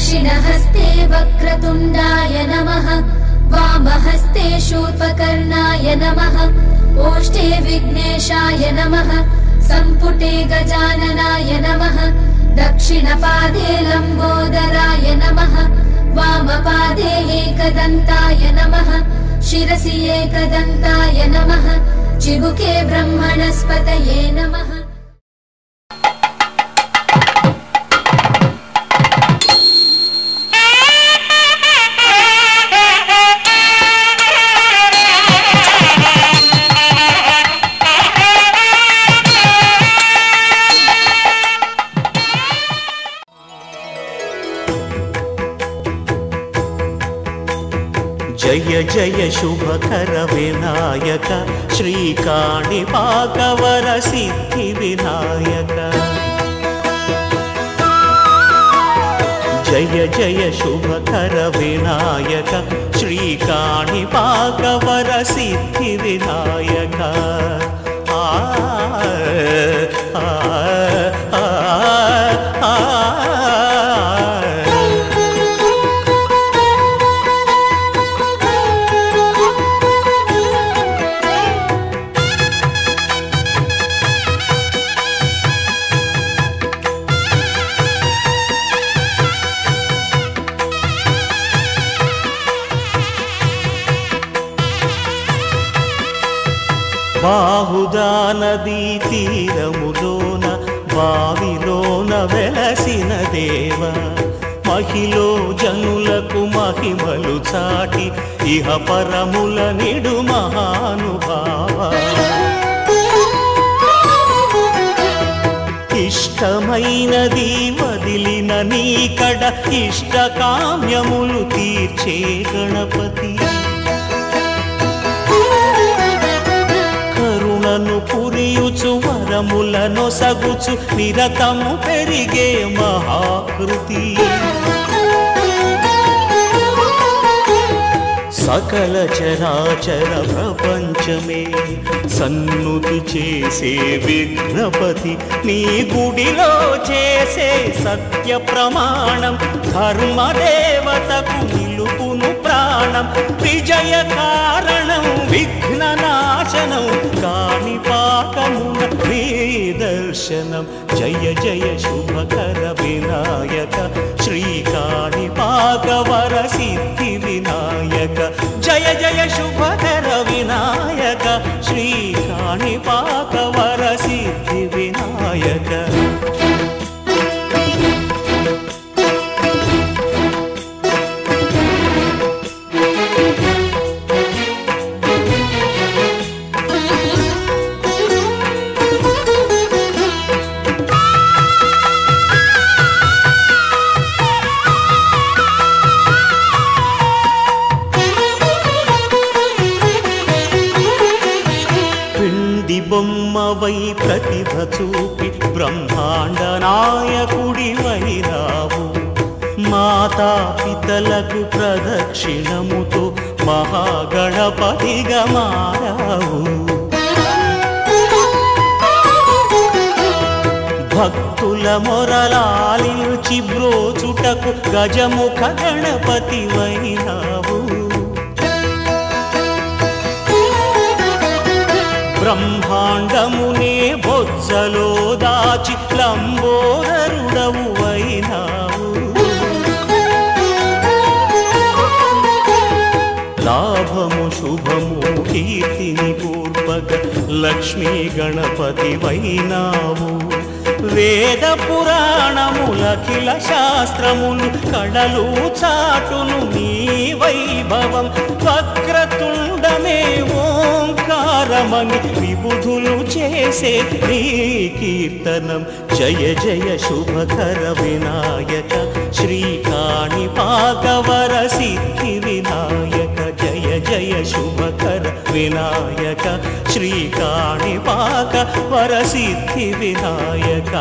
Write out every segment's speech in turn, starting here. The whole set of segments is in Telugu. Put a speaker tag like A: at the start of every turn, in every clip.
A: दक्षिणहस्ते वक्रतुण्डाय नमः वामहस्ते शूर्पकर्णाय नमः ओष्ठे विघ्नेशाय नमः सम्पुटे गजाननाय नमः दक्षिणपादे लम्बोदराय नमः वामपादे एकदन्ताय नमः शिरसि एकदन्ताय नमः चिबुके ब्रह्मणस्पतये नमः।
B: जय जय शुभकर विनायक श्रीकाणिपाकवर सिद्धि विनायक जय जय शुभकर विनायक श्रीकाणिपाकवर सिद्धि विनायक బాహుదా నదీ తీరములోన బావిలోన వెలసిన దేవ మహిలో జనులకు మహిమలు చాటి ఇహ పరముల నిడు మహానుభావ ఇష్టమైనది వదిలిన నీకడ ఇష్ట కామ్యములు తీర్చే గణపతి కరుణను పురియుచు వరములను సగుచు నిరతము పెరిగే మహాకృతి సకల చరాచర ప్రపంచమే సన్నుతి చేసే విఘ్నపతి నీ గుడిలో చేసే సత్య ప్రమాణం ధర్మదేవతకు నిలుపును ప్రాణం విజయ కారణం విఘ్న నాశనం కాణిపాకమున దర్శనం జయ జయ శుభకర వినాయక శ్రీ కాణిపాకవర సిద్ధి వినాయక జయ జయ శుభకర వినాయక శ్రీ కాణిపాకవర సిద్ధి వినాయక బొమ్మవై ప్రతిభ చూపి బ్రహ్మాండ నాయకుడివైరావు మాతా పితలకు ప్రదక్షిణముతో మహాగణపతిగా మారావు భక్తుల మొరలాలించి బ్రోచుటకు గజముఖ గణపతివైరావు బ్రహ్మాండమునే బొజ్జలో దాచి లంబోదరుడవు అయినావు లాభము శుభము కీర్తిని పూర్వక లక్ష్మీ గణపతి వైనావు వేద పురాణములఖిల శాస్త్రములు కళలు చాటును నీ వైభవం వక్రతుండమే ఓంకారమని విబుధులు చేసే నీ కీర్తనం జయ జయ శుభకర వినాయక శ్రీ కాణిపాకవర సిద్ధి వినాయక జయ జయ శుభకర వినాయక శ్రీ కాణిపాకవర సిద్ధి వినాయక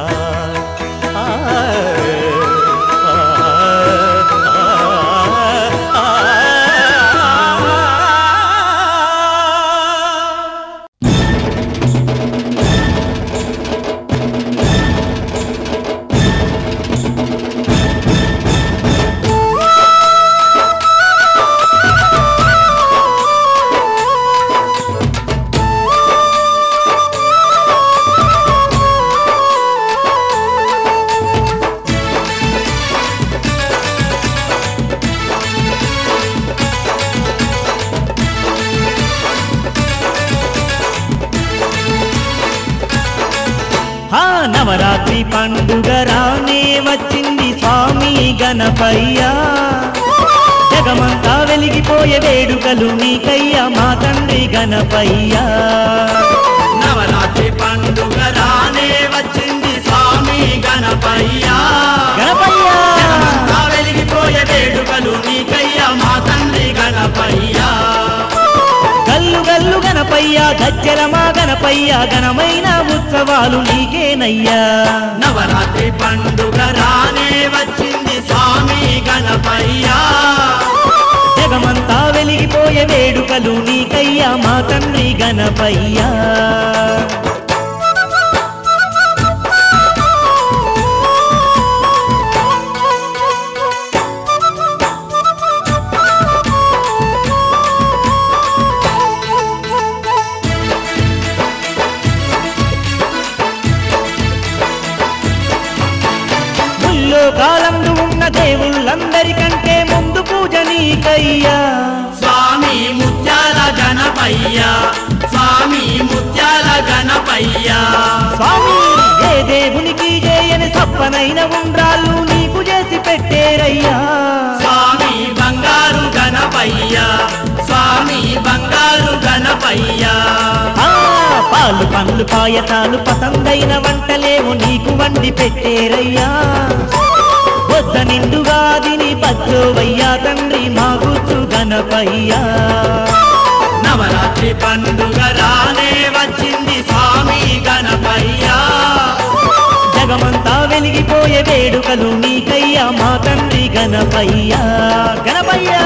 C: నవరాత్రి పండుగ రానే వచ్చింది స్వామి గణపయ్యా జగమంతా వెలిగిపోయే వేడుకలు నీకయ్యా మా తండ్రి గణపయ్యా
B: నవరాత్రి పండుగ రానే వచ్చింది స్వామి గణపయ్యా
C: గణపయ్యా
B: జగమంతా వెలిగిపోయే వేడుకలు నీకయ్యా మా తండ్రి గణపయ్యా
C: గల్లు గల్లు గణపయ్యా గజ్జల మా గణపయ్యా ఘనమైన ఉత్సవాలు నీకేనయ్యా
B: నవరాత్రి పండుగ రానే వచ్చింది స్వామి గణపయ్యా
C: జగమంతా వెలిగిపోయే వేడుకలు నీకయ్యా మా తండ్రి గణపయ్యా కాలంలో ఉన్న దేవుళ్ళందరికంటే ముందు పూజ నీకయ్యా
B: స్వామి ముత్యాల గణపయ్యా స్వామి ముత్యాల గణపయ్యా
C: స్వామి ఏ దేవునికి చేయని సప్పనైన ఉండ్రాళ్ళు నీకు చేసి పెట్టేరయ్యా
B: స్వామి బంగారు గణపయ్యా స్వామి బంగారు గణపయ్యా
C: పాలు పండ్లు పాయసాలు పసందైన వంటలేమో నీకు వండి పెట్టేరయ్యా వద్ద నిండుగా దిని పచ్చోవయ్యా తండ్రి మా గుచ్చు గణపయ్యా
B: నవరాత్రి పండుగ రానే వచ్చింది స్వామి గణపయ్యా
C: జగమంతా వెలిగిపోయే వేడుకలు నీకయ్యా మా తండ్రి గణపయ్యా గణపయ్యా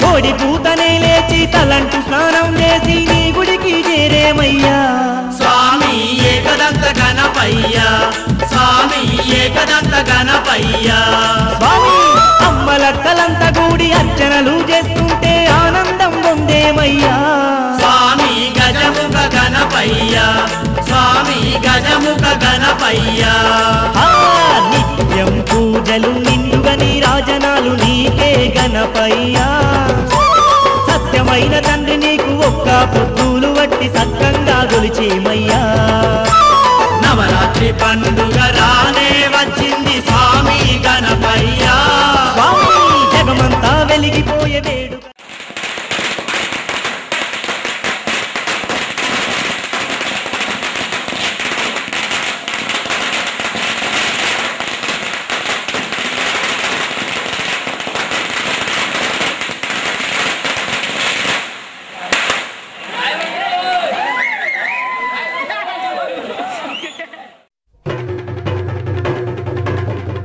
C: కోడి పూతనే లేచి తలంటు స్నానం చేసి నీ గుడికి చేరేమయ్యా
B: స్వామి ఏకదంత గణపయ్యా స్వామి ఏకదంత గణపయ్యా
C: స్వామి అమ్మలక్కలంత కూడి అర్చనలు చేస్తుంటే ఆనందం పొందేమయ్యా
B: స్వామి గజముఖ గణపయ్యా స్వామి గజముఖ గణపయ్యా
C: నిత్యం పూజలు నిండుగా నీ రాజనాలు నీకే గణపయ్యా సత్యమైన తండ్రి నీకు ఒక్క పొద్దులు వట్టి సక్కంగా గొలిచేమయ్యా
B: నవరాత్రి పండుగ రానే వచ్చింది స్వామి గణపయ్యా
C: స్వామి జగమంతా వెలిగిపోయే వేడుక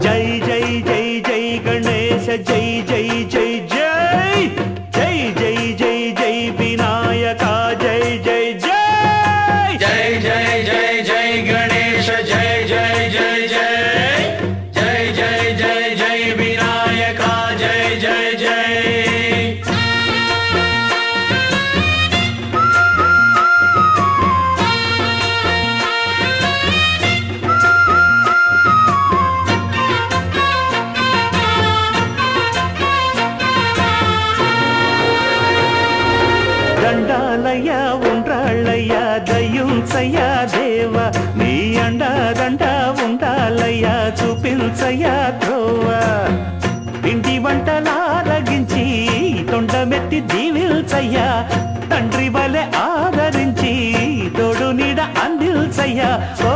C: జై జై జై జై గణేశ జై జై జై జై జై జై జై జై వినాయక జై జై జై
B: జై జై జై జై గణేశ జై జై జై జై జై జై జై జై వినాయక జై జై జై
C: దండాలయ్యా ఉండ్రాళ్ళయ్యా దయ్యుంచయ్యా దేవ నీ అండాదండ ఉండాలయ్యా చూపించయ్యా త్రోవ ఇంటి వంటలారగించి తొండమెత్తి దీవిల్చయ్యా తండ్రి వలె ఆదరించి తోడు నీడ అందిల్చయ్యా ఓ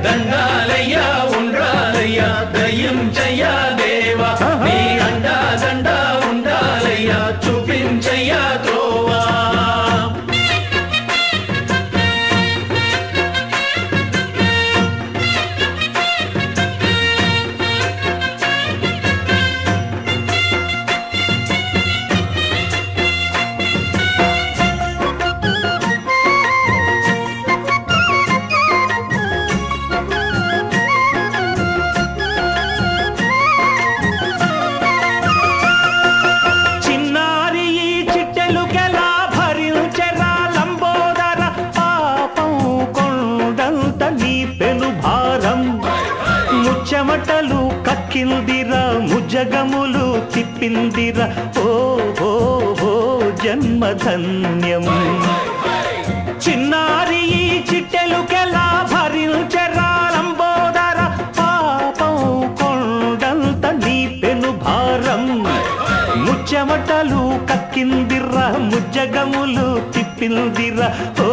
B: దండాలయ్యా ఉండ్రాలయ్యా దయ్యుంచయ్యా దేవ నీ అండా దండ ఉండాలయ్యా చూపించయ్యా త్రోవా
C: కక్కిందిరా ముజ్జగములు తిప్పిందిరా ఓ ఓ ఓ జన్మధన్యం చిన్నారి ఈ చిట్టెలుకెలా భరించరా లంబోదర పాపం కొండంత నీ పెను భారం ముచ్చెమటలు కక్కిందిరా ముజ్జగములు తిప్పిందిరా ఓ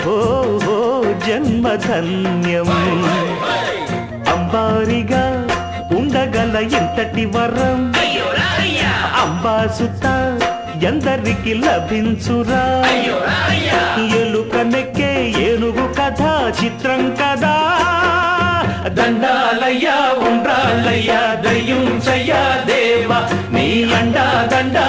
C: ఓ ఓ జన్మధన్యం అంబారిగా ఉండగల ఎంతటి వరం అంబాసుత ఎందరికి లభించురా ఎలుకనెక్కే ఏనుగు కథ చిత్రం కదా దండాలయ్యా ఉండ్రాలయ్యా దయ్యుంచయ్యా దేవ నీ అండా దండా